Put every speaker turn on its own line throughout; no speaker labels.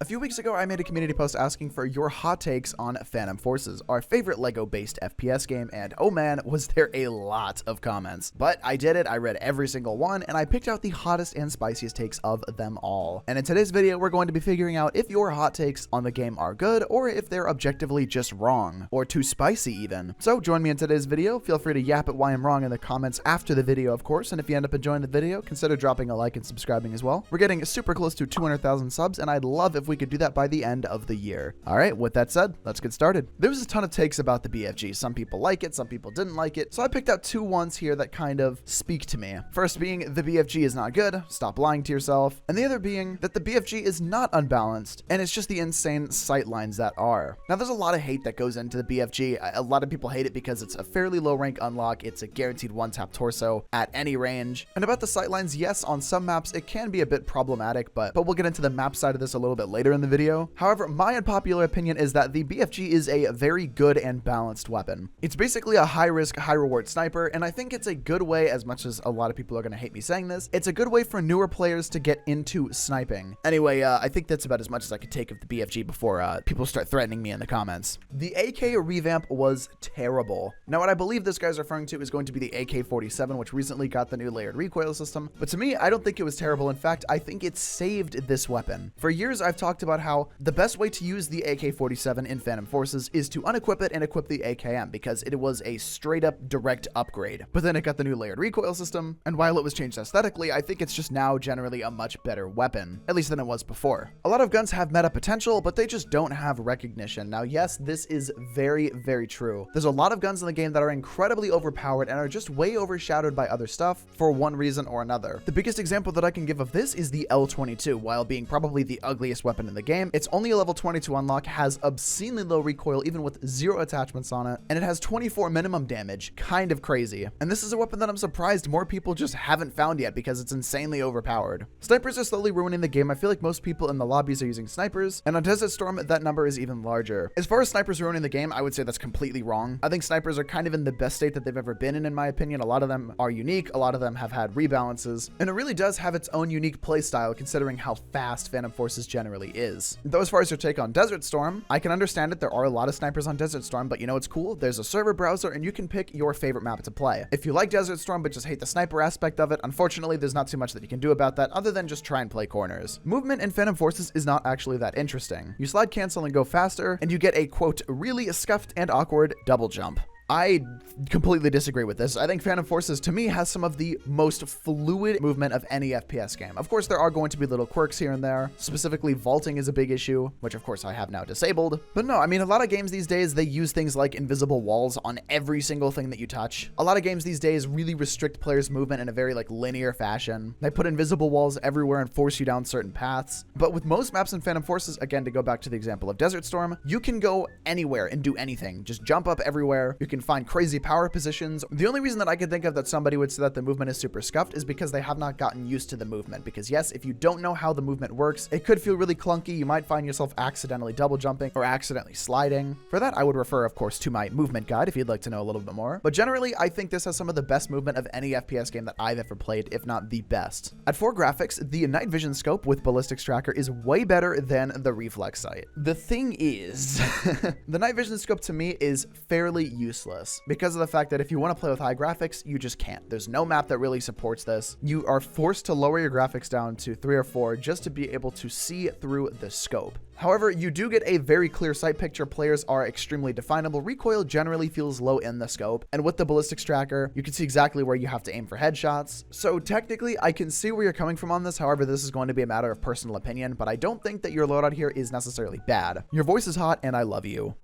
A few weeks ago, I made a community post asking for your hot takes on Phantom Forces, our favorite LEGO-based FPS game, and oh man, was there a lot of comments. But I did it, I read every single one, and I picked out the hottest and spiciest takes of them all. And in today's video, we're going to be figuring out if your hot takes on the game are good, or if they're objectively just wrong, or too spicy even. So join me in today's video, feel free to yap at why I'm wrong in the comments after the video, of course, and if you end up enjoying the video, consider dropping a like and subscribing as well. We're getting super close to 200,000 subs, and I'd love if we could do that by the end of the year. Alright, with that said, let's get started. There was a ton of takes about the BFG. Some people like it, some people didn't like it, so I picked out two ones here that kind of speak to me. First being, the BFG is not good, stop lying to yourself, and the other being that the BFG is not unbalanced, and it's just the insane sightlines that are. Now there's a lot of hate that goes into the BFG. A lot of people hate it because it's a fairly low rank unlock, it's a guaranteed one-tap torso at any range, and about the sightlines, yes, on some maps it can be a bit problematic, but we'll get into the map side of this a little bit later in the video. However, my unpopular opinion is that the BFG is a very good and balanced weapon. It's basically a high-risk, high-reward sniper, and I think it's a good way, as much as a lot of people are going to hate me saying this, it's a good way for newer players to get into sniping. Anyway, I think that's about as much as I could take of the BFG before people start threatening me in the comments. The AK revamp was terrible. Now, what I believe this guy's referring to is going to be the AK-47, which recently got the new layered recoil system, but to me, I don't think it was terrible. In fact, I think it saved this weapon. For years, I've talked about how the best way to use the AK-47 in Phantom Forces is to unequip it and equip the AKM, because it was a straight up direct upgrade. But then it got the new layered recoil system, and while it was changed aesthetically, I think it's just now generally a much better weapon, at least than it was before. A lot of guns have meta potential, but they just don't have recognition. Now, yes, this is very, very true. There's a lot of guns in the game that are incredibly overpowered and are just way overshadowed by other stuff for one reason or another. The biggest example that I can give of this is the L22. While being probably the ugliest weapon in the game, it's only a level 22 unlock, has obscenely low recoil even with 0 attachments on it, and it has 24 minimum damage. Kind of crazy. And this is a weapon that I'm surprised more people just haven't found yet because it's insanely overpowered. Snipers are slowly ruining the game. I feel like most people in the lobbies are using snipers, and on Desert Storm that number is even larger. As far as snipers ruining the game, I would say that's completely wrong. I think snipers are kind of in the best state that they've ever been in my opinion. A lot of them are unique, a lot of them have had rebalances, and it really does have its own unique playstyle considering how fast Phantom Forces generally is. Though as far as your take on Desert Storm, I can understand it. There are a lot of snipers on Desert Storm, but you know what's cool? There's a server browser and you can pick your favorite map to play. If you like Desert Storm but just hate the sniper aspect of it, unfortunately there's not too much that you can do about that other than just try and play corners. Movement in Phantom Forces is not actually that interesting. You slide cancel and go faster, and you get a quote really scuffed and awkward double jump. I completely disagree with this. I think Phantom Forces, to me, has some of the most fluid movement of any FPS game. Of course, there are going to be little quirks here and there. Specifically, vaulting is a big issue, which of course I have now disabled. But no, I mean, a lot of games these days, they use things like invisible walls on every single thing that you touch. A lot of games these days really restrict players' movement in a very linear fashion. They put invisible walls everywhere and force you down certain paths. But with most maps in Phantom Forces, again, to go back to the example of Desert Storm, you can go anywhere and do anything. Just jump up everywhere. You can find crazy power positions. The only reason that I could think of that somebody would say that the movement is super scuffed is because they have not gotten used to the movement. Because yes, if you don't know how the movement works, it could feel really clunky. You might find yourself accidentally double jumping or accidentally sliding. For that, I would refer, of course, to my movement guide if you'd like to know a little bit more. But generally, I think this has some of the best movement of any FPS game that I've ever played, if not the best. At 4 graphics, the night vision scope with ballistics tracker is way better than the reflex sight. The thing is, the night vision scope to me is fairly useless, because of the fact that if you want to play with high graphics, you just can't. There's no map that really supports this. You are forced to lower your graphics down to 3 or 4 just to be able to see through the scope. However, you do get a very clear sight picture. Players are extremely definable. Recoil generally feels low in the scope, and with the ballistics tracker, you can see exactly where you have to aim for headshots. So technically, I can see where you're coming from on this. However, this is going to be a matter of personal opinion, but I don't think that your loadout here is necessarily bad. Your voice is hot, and I love you.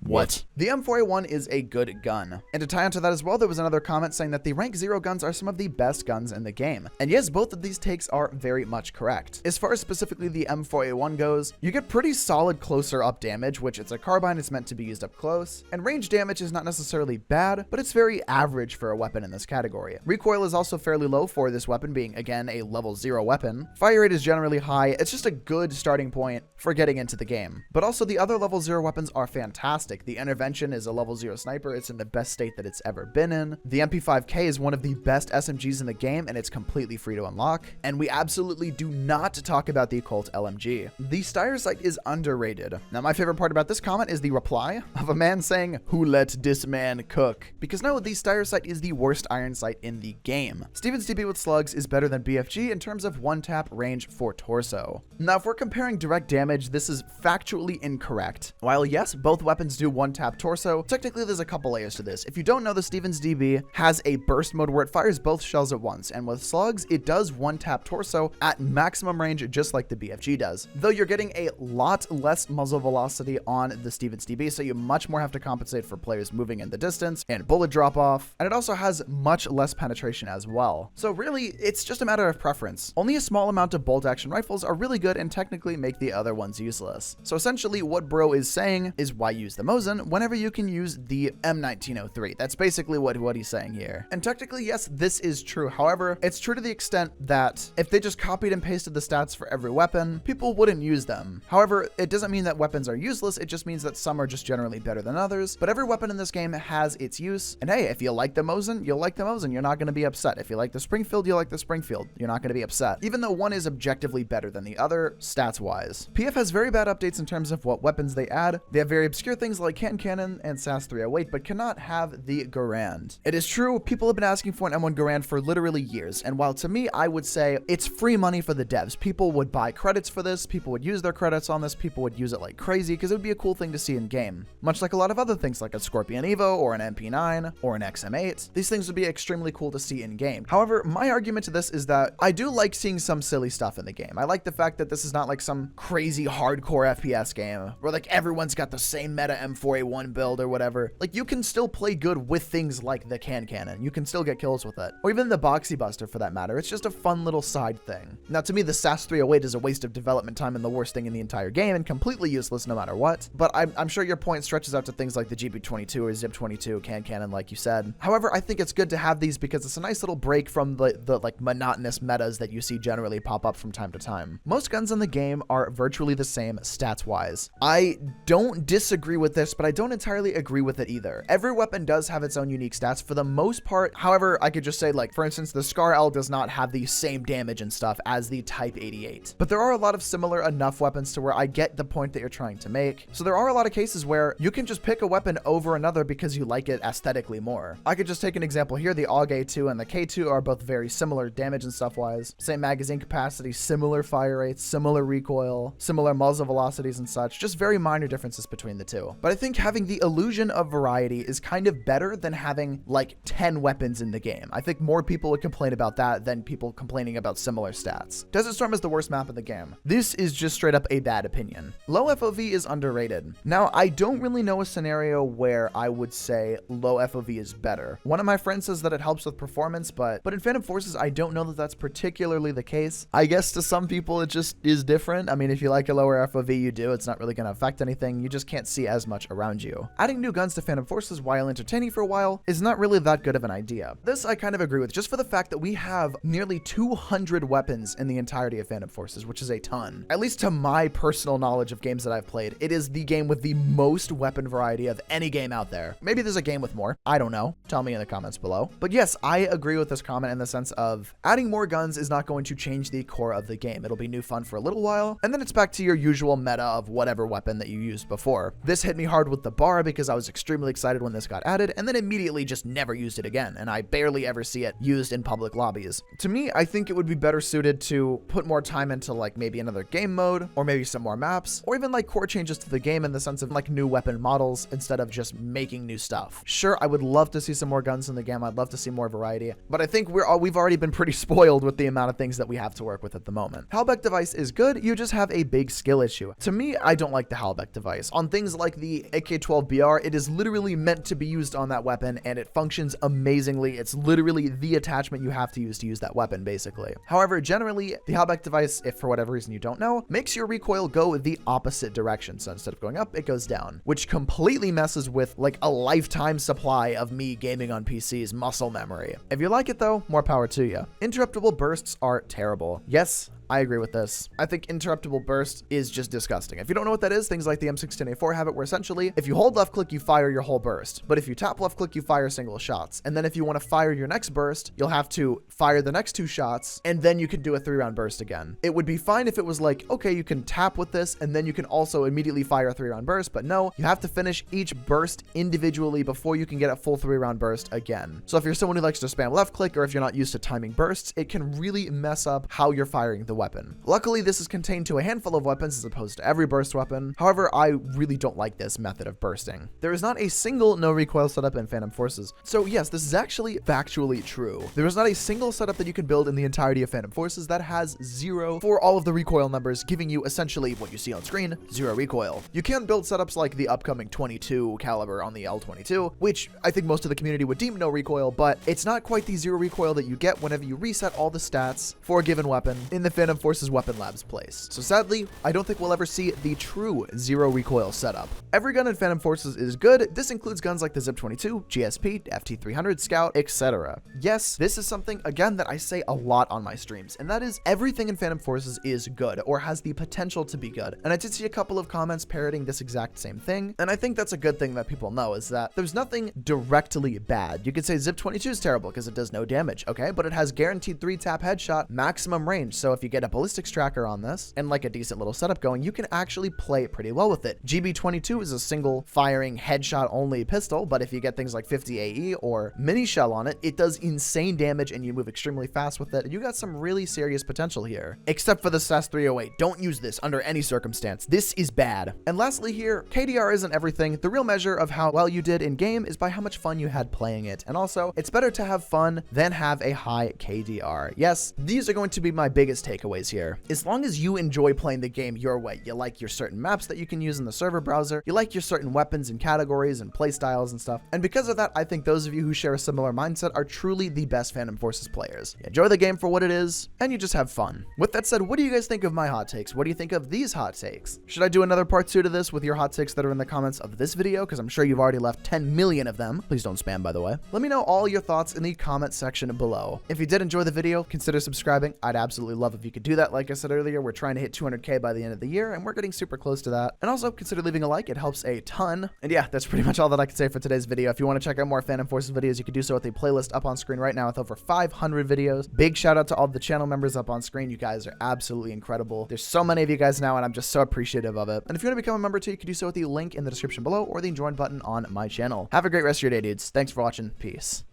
What? The M4A1 is a good gun. And to tie onto that as well, there was another comment saying that the rank 0 guns are some of the best guns in the game. And yes, both of these takes are very much correct. As far as specifically the M4A1 goes, you get pretty solid closer up damage, which it's a carbine, it's meant to be used up close. And range damage is not necessarily bad, but it's very average for a weapon in this category. Recoil is also fairly low for this weapon, being again a level 0 weapon. Fire rate is generally high. It's just a good starting point for getting into the game. But also the other level 0 weapons are fantastic. fantastic. The intervention is a level 0 sniper. It's in the best state that it's ever been in. The MP5K is one of the best SMGs in the game, and it's completely free to unlock. And we absolutely do not talk about the Colt LMG. The Steyr sight is underrated. Now, my favorite part about this comment is the reply of a man saying, "Who let this man cook?" Because no, the Steyr sight is the worst iron sight in the game. Steven's DB with slugs is better than BFG in terms of one-tap range for torso. Now, if we're comparing direct damage, this is factually incorrect. While yes, both weapons do one-tap torso, technically there's a couple layers to this. If you don't know, the Steven's DB has a burst mode where it fires both shells at once, and with slugs, it does one-tap torso at maximum range just like the BFG does. Though you're getting a lot less muzzle velocity on the Steven's DB, so you much more have to compensate for players moving in the distance and bullet drop-off, and it also has much less penetration as well. So really, it's just a matter of preference. Only a small amount of bolt-action rifles are really good and technically make the other ones useless. So essentially, what bro is saying is why use the Mosin whenever you can use the M1903. That's basically what he's saying here. And technically, yes, this is true. However, it's true to the extent that if they just copied and pasted the stats for every weapon, people wouldn't use them. However, it doesn't mean that weapons are useless. It just means that some are just generally better than others. But every weapon in this game has its use. And hey, if you like the Mosin, you'll like the Mosin. You're not going to be upset. If you like the Springfield, you like the Springfield. You're not going to be upset. Even though one is objectively better than the other, stats-wise. PF has very bad updates in terms of what weapons they add. They have very obscure things like Can Cannon and SAS 308, but cannot have the Garand. It is true, people have been asking for an M1 Garand for literally years. And while to me, I would say it's free money for the devs. People would buy credits for this. People would use their credits on this. People would use it like crazy because it would be a cool thing to see in game. Much like a lot of other things like a Scorpion Evo or an MP9 or an XM8. These things would be extremely cool to see in game. However, my argument to this is that I do like seeing some silly stuff in the game. I like the fact that this is not like some crazy hardcore FPS game where like everyone's got the same meta M4A1 build or whatever. Like you can still play good with things like the Can Cannon. You can still get kills with it. Or even the Boxy Buster for that matter. It's just a fun little side thing. Now to me, the SAS 308 is a waste of development time and the worst thing in the entire game and completely useless no matter what. But I'm sure your point stretches out to things like the GB22 or Zip22 Can Cannon like you said. However, I think it's good to have these because it's a nice little break from the like monotonous metas that you see generally pop up from time to time. Most guns in the game are virtually the same stats wise. I don't disagree with this, but I don't entirely agree with it either. Every weapon does have its own unique stats for the most part. However, I could just say like, for instance, the Scar L does not have the same damage and stuff as the Type 88, but there are a lot of similar enough weapons to where I get the point that you're trying to make. So there are a lot of cases where you can just pick a weapon over another because you like it aesthetically more. I could just take an example here. The AUG A2 and the K2 are both very similar damage and stuff wise. Same magazine capacity, similar fire rates, similar recoil, similar muzzle velocities and such. Just very minor differences between the two. But I think having the illusion of variety is kind of better than having like 10 weapons in the game. I think more people would complain about that than people complaining about similar stats. Desert Storm is the worst map in the game. This is just straight up a bad opinion. Low FOV is underrated. Now, I don't really know a scenario where I would say low FOV is better. One of my friends says that it helps with performance, but in Phantom Forces, I don't know that that's particularly the case. I guess to some people, it just is different. I mean, if you like a lower FOV, you do. It's not really going to affect anything. You just can't see as much around you. Adding new guns to Phantom Forces while entertaining for a while is not really that good of an idea. This I kind of agree with, just for the fact that we have nearly 200 weapons in the entirety of Phantom Forces, which is a ton. At least to my personal knowledge of games that I've played, it is the game with the most weapon variety of any game out there. Maybe there's a game with more. I don't know. Tell me in the comments below. But yes, I agree with this comment in the sense of adding more guns is not going to change the core of the game. It'll be new fun for a little while, and then it's back to your usual meta of whatever weapon that you used before. This hit me hard with the bar because I was extremely excited when this got added, and then immediately just never used it again, and I barely ever see it used in public lobbies. To me, I think it would be better suited to put more time into like maybe another game mode, or maybe some more maps, or even like core changes to the game in the sense of like new weapon models instead of just making new stuff. Sure, I would love to see some more guns in the game. I'd love to see more variety, but I think we've already been pretty spoiled with the amount of things that we have to work with at the moment. Halbeck device is good. You just have a big skill issue. To me, I don't like the Halbeck device. On things like the AK-12BR, it is literally meant to be used on that weapon, and it functions amazingly. It's literally the attachment you have to use that weapon, basically. However, generally, the Halbeck device, if for whatever reason you don't know, makes your recoil go the opposite direction. So instead of going up, it goes down, which completely messes with like a lifetime supply of me gaming on PC's muscle memory. If you like it though, more power to you. Interruptible bursts are terrible. Yes, I agree with this. I think interruptible burst is just disgusting. If you don't know what that is, things like the M16A4 have it, where essentially if you hold left click, you fire your whole burst. But if you tap left click, you fire single shots. And then if you want to fire your next burst, you'll have to fire the next 2 shots, and then you can do a 3-round burst again. It would be fine if it was like, okay, you can tap with this, and then you can also immediately fire a 3-round burst, but no, you have to finish each burst individually before you can get a full 3-round burst again. So if you're someone who likes to spam left click, or if you're not used to timing bursts, it can really mess up how you're firing the weapon. Luckily, this is contained to a handful of weapons as opposed to every burst weapon. However, I really don't like this method of bursting. There is not a single no recoil setup in Phantom Forces. So yes, this is actually factually true. There is not a single setup that you can build in the entirety of Phantom Forces that has 0 for all of the recoil numbers, giving you essentially what you see on screen, 0 recoil. You can build setups like the upcoming 22 caliber on the L22, which I think most of the community would deem no recoil, but it's not quite the 0 recoil that you get whenever you reset all the stats for a given weapon in the Phantom Forces Weapon Labs place. So sadly, I don't think we'll ever see the true 0 recoil setup. Every gun in Phantom Forces is good. This includes guns like the ZIP-22, GSP, FT300, Scout, etc. Yes, this is something, again, that I say a lot on my streams, and that is everything in Phantom Forces is good, or has the potential to be good. And I did see a couple of comments parroting this exact same thing, and I think that's a good thing that people know, is that there's nothing directly bad. You could say ZIP-22 is terrible because it does no damage, okay? But it has guaranteed 3-tap headshot, maximum range, so if you get a ballistics tracker on this, and like a decent little setup going, you can actually play pretty well with it. GB-22 is a single firing headshot only pistol, but if you get things like 50 AE or mini shell on it, it does insane damage and you move extremely fast with it, and you got some really serious potential here. Except for the SAS 308. Don't use this under any circumstance. This is bad. And lastly here, KDR isn't everything. The real measure of how well you did in game is by how much fun you had playing it. And also, it's better to have fun than have a high KDR. Yes, these are going to be my biggest takeaways here. As long as you enjoy playing the game your way, you like your certain maps that you can use in the server browser, you like your certain weapons and categories and play styles and stuff, and because of that, I think those of you who share a similar mindset are truly the best Phantom Forces players. You enjoy the game for what it is, and you just have fun. With that said, what do you guys think of my hot takes? What do you think of these hot takes? Should I do another part 2 to this with your hot takes that are in the comments of this video? Because I'm sure you've already left 10 million of them. Please don't spam, by the way. Let me know all your thoughts in the comment section below. If you did enjoy the video, consider subscribing. I'd absolutely love if you could do that. Like I said earlier, we're trying to hit 200K by the end of the year, and we're getting super close to that. And also, consider leaving a like. It helps a ton. And yeah, that's pretty much all that I can say for today's video. If you want to check out more Phantom Forces videos, you can do so with a playlist up on screen right now with over 500 videos. Big shout out to all the channel members up on screen. You guys are absolutely incredible. There's so many of you guys now, and I'm just so appreciative of it. And if you want to become a member too, you can do so with the link in the description below or the join button on my channel. Have a great rest of your day, dudes. Thanks for watching. Peace.